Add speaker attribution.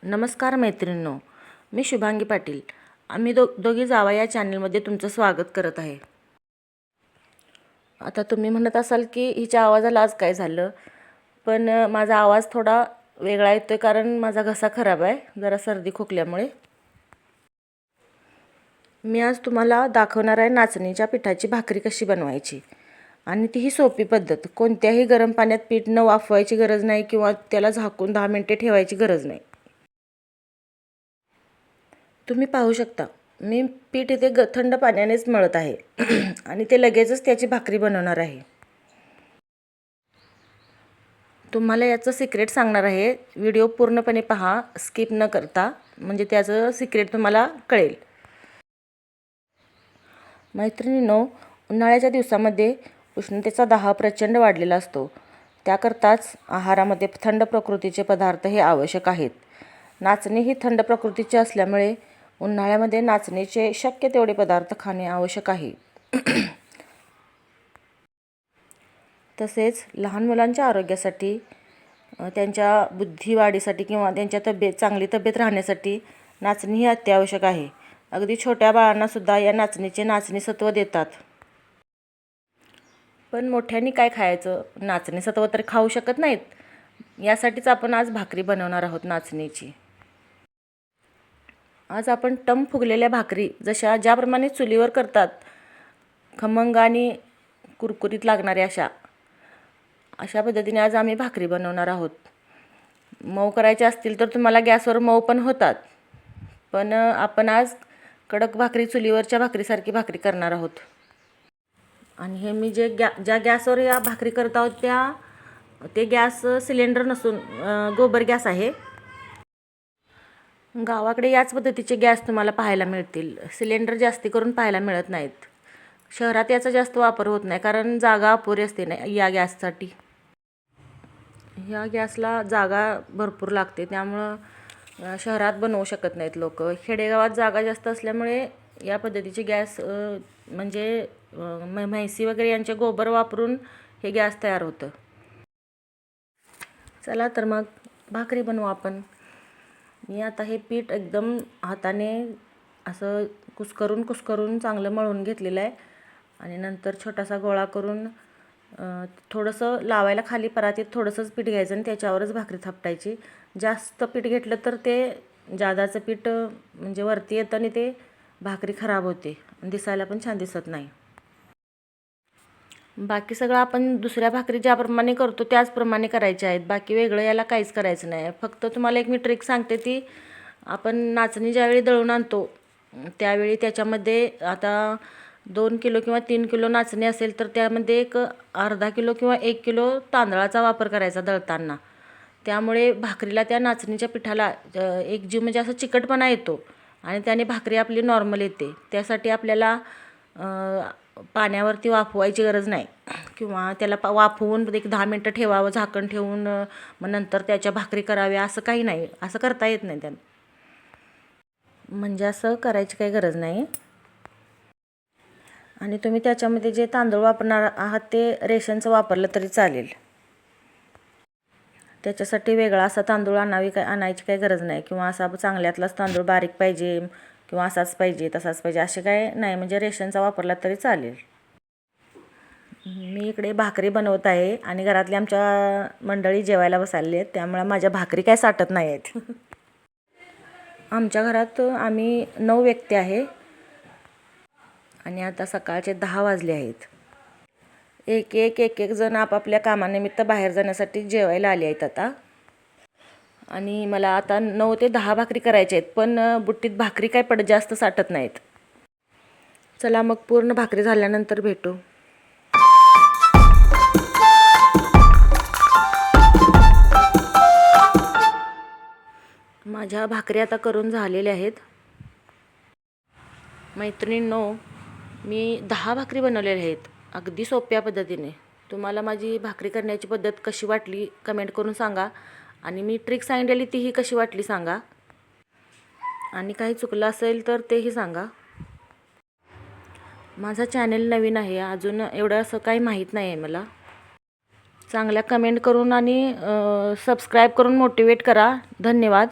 Speaker 1: नमस्कार मैत्रिणींनो, मी शुभांगी पाटील. आम्ही दोघी जावा या चॅनलमध्ये तुमचं स्वागत करत आहे. आता तुम्ही म्हणत असाल की हिच्या आवाजाला आज काय झालं, पण माझा आवाज थोडा वेगळा येतोय कारण माझा घसा खराब आहे, जरा सर्दी खोकल्यामुळे. मी आज तुम्हाला दाखवणार आहे नाचणीच्या पिठाची भाकरी कशी बनवायची, आणि तीही सोपी पद्धत. कोणत्याही गरम पाण्यात पीठ न वाफवायची गरज नाही किंवा त्याला झाकून 10 मिनिटे ठेवायची गरज नाही. तुम्ही पाहू शकता, मी पीठ इथे थंड पाण्यानेच मळत आहे आणि ते लगेचच त्याची भाकरी बनवणार आहे. तुम्हाला याचं सिक्रेट सांगणार आहे. व्हिडिओ पूर्णपणे पहा, स्किप न करता, म्हणजे त्याचं सिक्रेट तुम्हाला कळेल. मैत्रिणींनो, उन्हाळ्याच्या दिवसामध्ये उष्णतेचा दाह प्रचंड वाढलेला असतो. त्याकरताच आहारामध्ये थंड प्रकृतीचे पदार्थ हे आवश्यक आहेत. नाचणी ही थंड प्रकृतीची असल्यामुळे उन्हाळ्यामध्ये नाचणीचे शक्य तेवढे पदार्थ खाणे आवश्यक आहे. तसेच लहान मुलांच्या आरोग्यासाठी, त्यांच्या बुद्धिवाढीसाठी किंवा त्यांच्या चांगली तब्येत राहण्यासाठी नाचणी ही अत्यावश्यक आहे. अगदी छोट्या बाळांनासुद्धा या नाचणी सत्व देतात. पण मोठ्यांनी काय खायचं? नाचणी सत्व तर खाऊ शकत नाहीत. यासाठीच आपण आज भाकरी बनवणार आहोत नाचणीची. आज आपण टम फुगलेल्या भाकरी ज्याप्रमाणे चुलीवर करतात, खमंग आणि कुरकुरीत लागणाऱ्या अशा पद्धतीने आज आम्ही भाकरी बनवणार आहोत. मऊ करायचे असतील तर तुम्हाला गॅसवर मऊ पण होतात, पण आपण आज कडक भाकरी, चुलीवरच्या भाकरीसारखी भाकरी करणार आहोत. आणि हे मी ज्या गॅसवर या भाकरी करत आहोत ते गॅस सिलेंडर नसून गोबर गॅस आहे. गावाकडे याच पद्धतीचे गॅस तुम्हाला पाहायला मिळतील. सिलेंडर जास्ती करून पाहायला मिळत नाहीत. शहरात याचा जास्त वापर होत नाही कारण जागा अपुरी असते ना या गॅससाठी. ह्या गॅसला जागा भरपूर लागते, त्यामुळं शहरात बनवू शकत नाहीत लोक. खेडेगावात जागा जास्त असल्यामुळे या पद्धतीचे गॅस म्हणजे म्हैसी वगैरे यांचे गोबर वापरून हे गॅस तयार होतं. चला तर मग भाकरी बनवू आपण. मी आता हे पीठ एकदम हाताने असं कुस्करून चांगलं मळून घेतलेलं आहे आणि नंतर छोटासा गोळा करून थोडंसं लावायला खाली परातीत थोडंसंच पीठ घ्यायचं आणि त्याच्यावरच भाकरी थापटायची. जास्त पीठ घेतलं तर ते जादाचं पीठ म्हणजे वरती येतं आणि ते भाकरी खराब होते, दिसायला पण छान दिसत नाही. बाकी सगळं आपण दुसऱ्या भाकरी ज्याप्रमाणे करतो त्याचप्रमाणे करायचे आहेत. बाकी वेगळं याला काहीच करायचं नाही. फक्त तुम्हाला एक मी ट्रिक सांगते, ती आपण नाचणी ज्यावेळी दळून आणतो त्यावेळी त्याच्यामध्ये आता 2 किलो किंवा 3 किलो नाचणी असेल तर त्यामध्ये एक अर्धा किलो किंवा 1 किलो तांदळाचा वापर करायचा दळताना. त्यामुळे भाकरीला, त्या नाचणीच्या पिठाला एक जीव म्हणजे असं चिकटपणा येतो आणि त्याने भाकरी आपली नॉर्मल येते. त्यासाठी आपल्याला पाण्यावरती वाफवायची गरज नाही किंवा त्याला वाफवून एक 10 मिनटं ठेवावं झाकण ठेवून, मग नंतर त्याच्या भाकरी कराव्या असं काही नाही. असं करता येत नाही त्यानं, म्हणजे असं करायची काही गरज नाही. आणि तुम्ही त्याच्यामध्ये जे तांदूळ वापरणार आहात ते रेशनचं वापरलं तरी चालेल. त्याच्यासाठी वेगळा असा तांदूळ आणायची काही गरज नाही, किंवा असा चांगल्यातलाच तांदूळ बारीक पाहिजे किंवा असाच पाहिजे तसाच पाहिजे असे काय नाही, म्हणजे रेशनचा वापरला तरी चालेल. मी इकडे भाकरी बनवत आहे आणि घरातली आमच्या मंडळी जेवायला बसायला आहेत, त्यामुळे माझ्या भाकरी काय साठत नाही आहेत. आमच्या घरात आम्ही 9 व्यक्ती आहे आणि आता सकाळचे 10 वाजले आहेत. एक जण आपापल्या कामानिमित्त बाहेर जाण्यासाठी जेवायला आले आहेत आता. आणि मला आता 9 ते 10 भाकरी करायच्या आहेत, पण बुट्टीत भाकरी काय जास्त साठत नाहीत. चला मग पूर्ण भाकरी झाल्यानंतर भेटू. माझ्या भाकरी आता करून झालेल्या आहेत. मैत्रिणींनो, मी 10 भाकरी बनवलेल्या आहेत अगदी सोप्या पद्धतीने. तुम्हाला माझी भाकरी करण्याची पद्धत कशी वाटली कमेंट करून सांगा, आणि मी ट्रिक सांगितलेली तीही कशी वाटली सांगा, आणि काही चुकलं असेल तर तेही सांगा. माझा चॅनल नवीन आहे, अजून एवढं असं काही माहीत नाही आहे मला. चांगल्या कमेंट करून आणि सबस्क्राईब करून मोटिवेट करा. धन्यवाद.